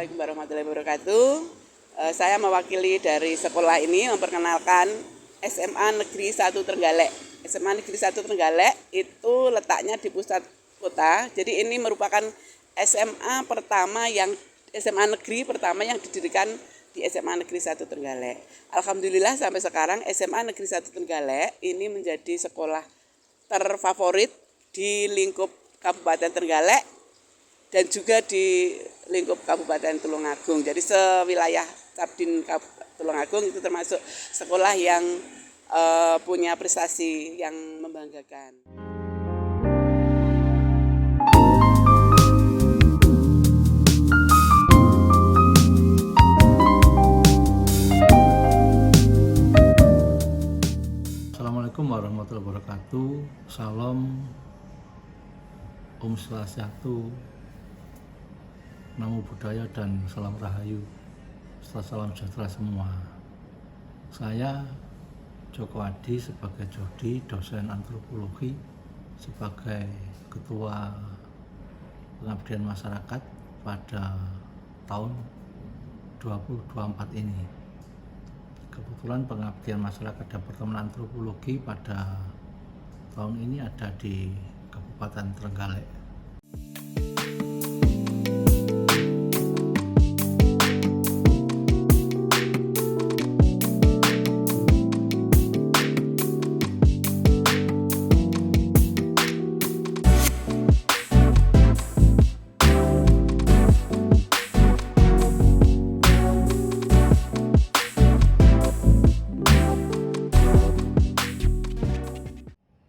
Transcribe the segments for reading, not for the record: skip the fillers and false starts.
Assalamualaikum warahmatullahi wabarakatuh. Saya mewakili dari sekolah ini memperkenalkan SMA Negeri 1 Trenggalek. SMA Negeri 1 Trenggalek itu letaknya di pusat kota. Jadi ini merupakan SMA negeri pertama yang didirikan di SMA Negeri 1 Trenggalek. Alhamdulillah sampai sekarang SMA Negeri 1 Trenggalek ini menjadi sekolah terfavorit di lingkup Kabupaten Trenggalek dan juga di lingkup Kabupaten Tulungagung. Jadi sewilayah Cabdin Tulungagung itu termasuk sekolah yang punya prestasi yang membanggakan. Assalamualaikum warahmatullahi wabarakatuh. Salam, Om Swastiastu, Namo Buddhaya dan salam rahayu. Salam sejahtera semua. Saya Joko Adi sebagai Jody, dosen antropologi, sebagai ketua pengabdian masyarakat pada tahun 2024 ini. Kebetulan pengabdian masyarakat Departemen Antropologi pada tahun ini ada di Kabupaten Trenggalek.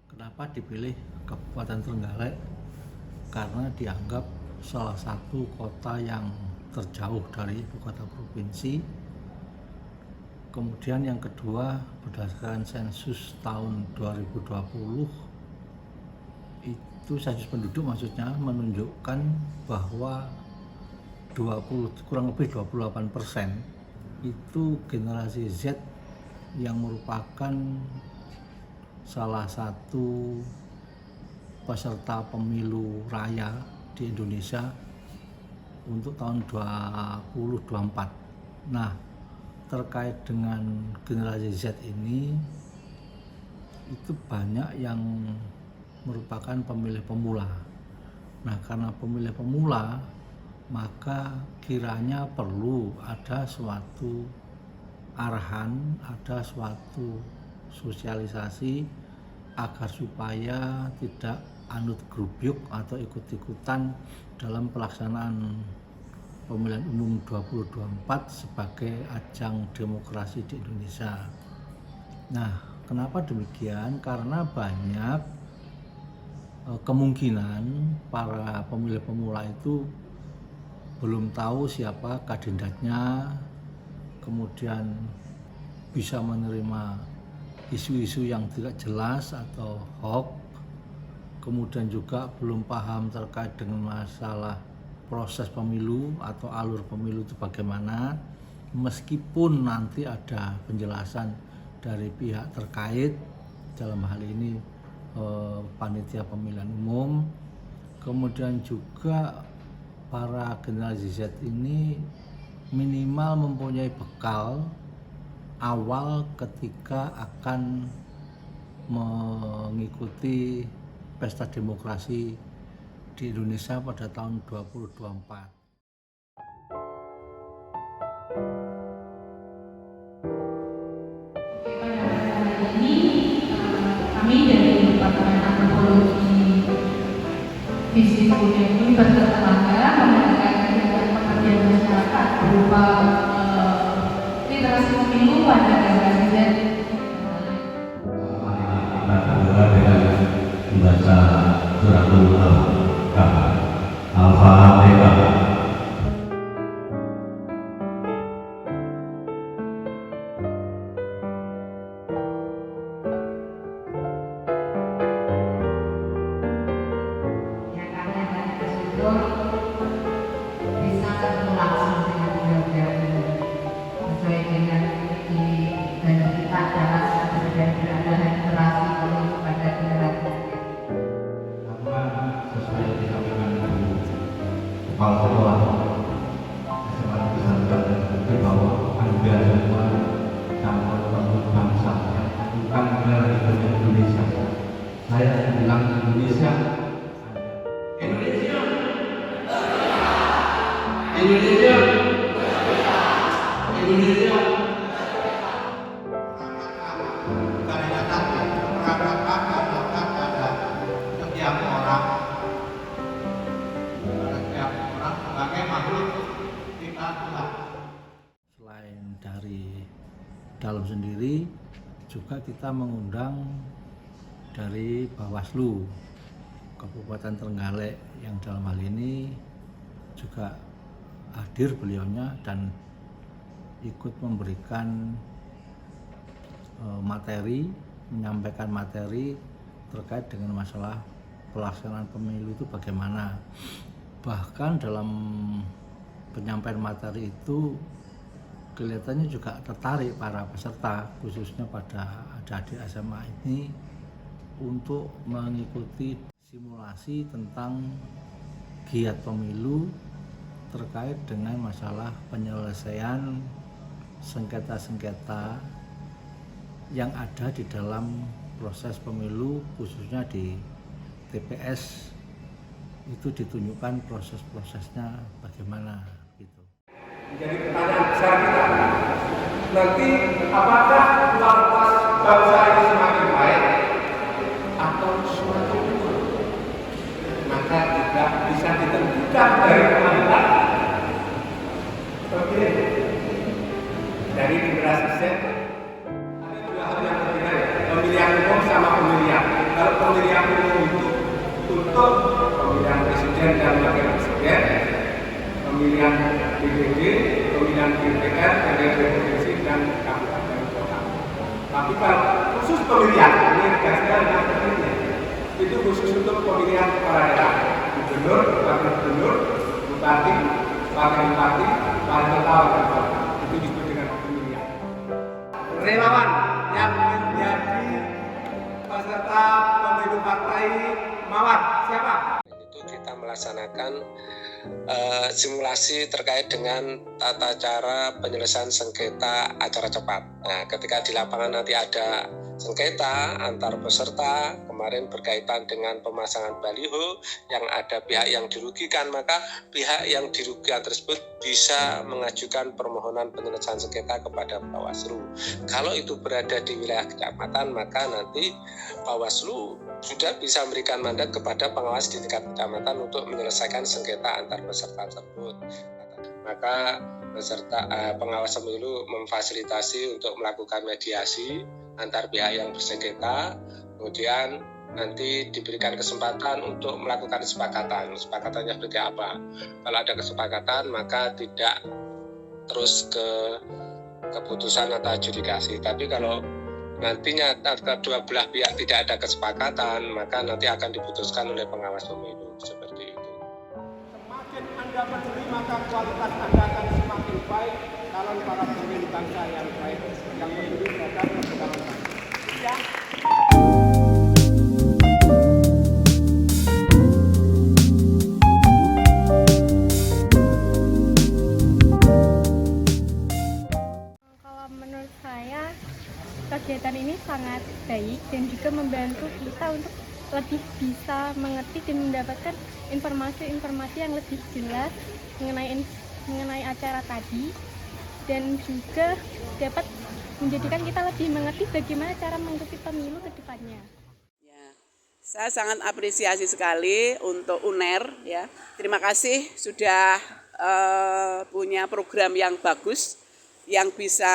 Kenapa dipilih Kabupaten Trenggalek? Karena dianggap salah satu kota yang terjauh dari ibu kota provinsi. Kemudian yang kedua, berdasarkan sensus tahun 2020, itu sensus penduduk maksudnya menunjukkan bahwa kurang lebih 28% itu generasi Z yang merupakan salah satu peserta pemilu raya di Indonesia untuk tahun 2024. Nah, terkait dengan generasi Z ini, itu banyak yang merupakan pemilih pemula. Nah, karena pemilih pemula, maka kiranya perlu ada suatu arahan, ada suatu sosialisasi agar supaya tidak anut grubyuk atau ikut-ikutan dalam pelaksanaan pemilihan umum 2024 sebagai ajang demokrasi di Indonesia. Nah, kenapa demikian? Karena banyak kemungkinan para pemilih pemula itu belum tahu siapa kandidatnya, kemudian bisa menerima isu-isu yang tidak jelas atau hoax, kemudian juga belum paham terkait dengan masalah proses pemilu atau alur pemilu itu bagaimana, meskipun nanti ada penjelasan dari pihak terkait, dalam hal ini panitia pemilihan umum. Kemudian juga para generasi Z ini minimal mempunyai bekal awal ketika akan mengikuti pesta demokrasi di Indonesia pada tahun 2024. Ini kami dari Departemen Antropologi Visip UNEM bertetangga mengadakan kegiatan pengabdian masyarakat berupa literasi pemilu pada generasi Z. Dengan membaca suratul Al-Fatihah. Yang ada dari tersebut bisa berlangsung dengan mudah-mudahan sesuai dengan dan kita dalam dan berada literasi pemilu pada generasi. Karena sesuai yang disampaikan Ibu Kepala Saya bilang Indonesia. Indonesia. Indonesia. Indonesia. Setiap orang sebagai makhluk kita Tuhan. Selain dari dalam sendiri, juga kita mengundang dari Bawaslu Kabupaten Trenggalek yang dalam hal ini juga hadir beliaunya dan ikut memberikan materi, menyampaikan materi terkait dengan masalah pelaksanaan pemilu itu bagaimana. Bahkan dalam penyampaian materi itu kelihatannya juga tertarik para peserta, khususnya pada adik-adik SMA ini, untuk mengikuti simulasi tentang giat pemilu terkait dengan masalah penyelesaian sengketa-sengketa yang ada di dalam proses pemilu, khususnya di TPS. Itu ditunjukkan proses-prosesnya bagaimana gitu. Menjadi pertanyaan besar kita, nanti apakah kualitas bangsa ini semakin baik atau semakin buruk? Maka tidak bisa ditentukan dari kualitas pemilih. Dari generasi Z ada dua hal yang berbeda, pemilihan umum sama pemilihan. Kalau pemilihan umum itu untuk pemilihan presiden dan wakil presiden, pemilihan DPD, pemilihan DPR, DPRD provinsi dan kabupaten kota. Tapi kalau khusus pemilihan, ini tegasnya dengan tertibnya, itu khusus untuk pemilihan kepala daerah, gubernur, wakil gubernur, bupati, wakil bupati, wali kota, wakil kota. Itu disebut dengan pemilihan. Relawan yang menjadi peserta pemilu partai Mawar siapa? Itu kita melaksanakan simulasi terkait dengan tata cara penyelesaian sengketa acara cepat. Nah, ketika di lapangan nanti ada sengketa antar peserta, kemarin berkaitan dengan pemasangan baliho yang ada pihak yang dirugikan, maka pihak yang dirugikan tersebut bisa mengajukan permohonan penyelesaian sengketa kepada Bawaslu. Kalau itu berada di wilayah kecamatan, maka nanti Bawaslu sudah bisa memberikan mandat kepada pengawas di tingkat kecamatan untuk menyelesaikan sengketa antar peserta tersebut. Maka pengawas pemilu memfasilitasi untuk melakukan mediasi antar pihak yang bersengketa, kemudian nanti diberikan kesempatan untuk melakukan kesepakatan. Kesepakatannya seperti apa? Kalau ada kesepakatan, maka tidak terus ke keputusan atau adjudikasi. Tapi kalau nantinya kedua belah pihak tidak ada kesepakatan, maka nanti akan diputuskan oleh pengawas pemilu seperti itu. Semakin Anda peduli, maka kualitas Anda akan semakin baik. Calon para pemimpin bangsa yang baik, yang peduli terhadap perkembangan bangsa. Ya. Kalau menurut saya kegiatan ini sangat baik dan juga membantu kita untuk lebih bisa mengerti dan mendapatkan informasi-informasi yang lebih jelas mengenai acara tadi, dan juga dapat menjadikan kita lebih mengerti bagaimana cara mengikuti pemilu ke depannya. Ya, saya sangat apresiasi sekali untuk UNER ya. Terima kasih sudah punya program yang bagus yang bisa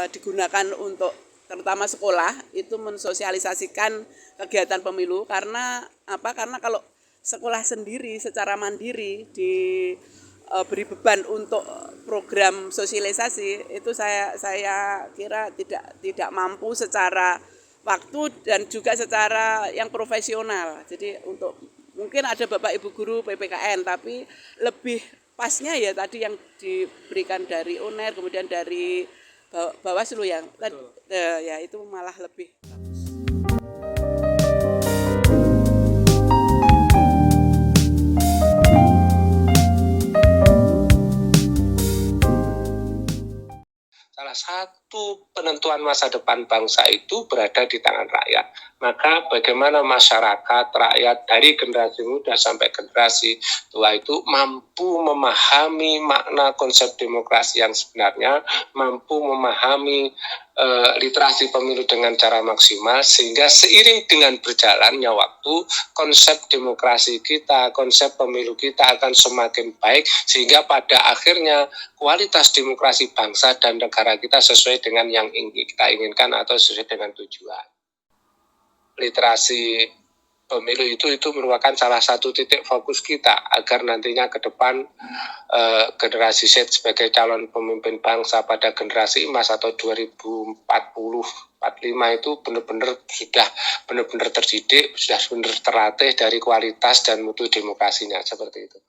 digunakan untuk terutama sekolah itu mensosialisasikan kegiatan pemilu. Karena apa? Karena kalau sekolah sendiri secara mandiri diberi beban untuk program sosialisasi, itu saya kira tidak mampu secara waktu dan juga secara yang profesional. Jadi untuk mungkin ada Bapak Ibu guru PPKN, tapi lebih pasnya ya tadi yang diberikan dari UNER kemudian dari Bawaslu yang ya itu malah lebih bagus. Salah satu penentuan masa depan bangsa itu berada di tangan rakyat. Maka bagaimana masyarakat, rakyat dari generasi muda sampai generasi tua itu mampu memahami makna konsep demokrasi yang sebenarnya, mampu memahami literasi pemilu dengan cara maksimal, sehingga seiring dengan berjalannya waktu, konsep demokrasi kita, konsep pemilu kita akan semakin baik, sehingga pada akhirnya kualitas demokrasi bangsa dan negara kita sesuai dengan yang kita inginkan atau sesuai dengan tujuan. Literasi pemilu itu merupakan salah satu titik fokus kita agar nantinya ke depan generasi Z sebagai calon pemimpin bangsa pada generasi emas atau 2040-45 itu sudah benar-benar terdidik, sudah benar terlatih dari kualitas dan mutu demokrasinya, seperti itu.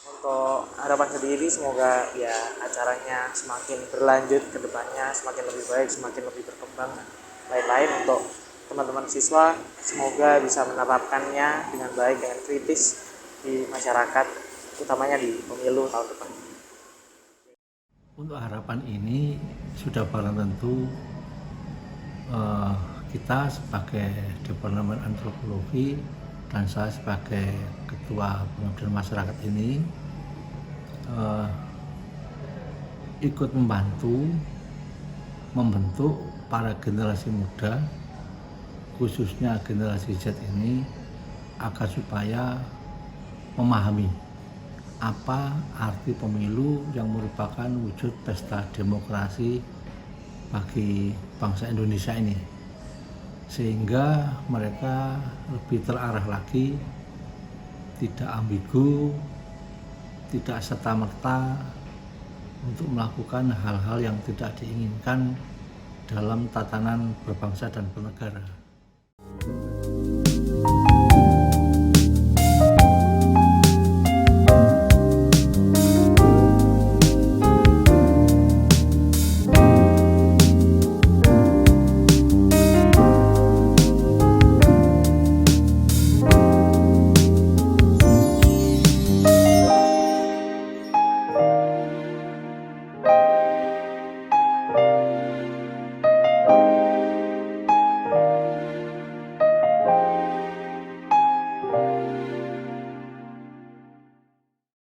Untuk harapan sendiri semoga ya acaranya semakin berlanjut ke depannya, semakin lebih baik, semakin lebih berkembang dan lain-lain. Untuk teman-teman siswa semoga bisa menerapkannya dengan baik, dengan kritis di masyarakat, utamanya di pemilu tahun depan. Untuk harapan ini sudah barang tentu kita sebagai Departemen Antropologi dan saya sebagai Ketua Pengabdian Masyarakat ini ikut membentuk para generasi muda, khususnya generasi Z ini, agar supaya memahami apa arti pemilu yang merupakan wujud pesta demokrasi bagi bangsa Indonesia ini, sehingga mereka lebih terarah lagi, tidak ambigu, tidak serta-merta untuk melakukan hal-hal yang tidak diinginkan dalam tatanan berbangsa dan bernegara.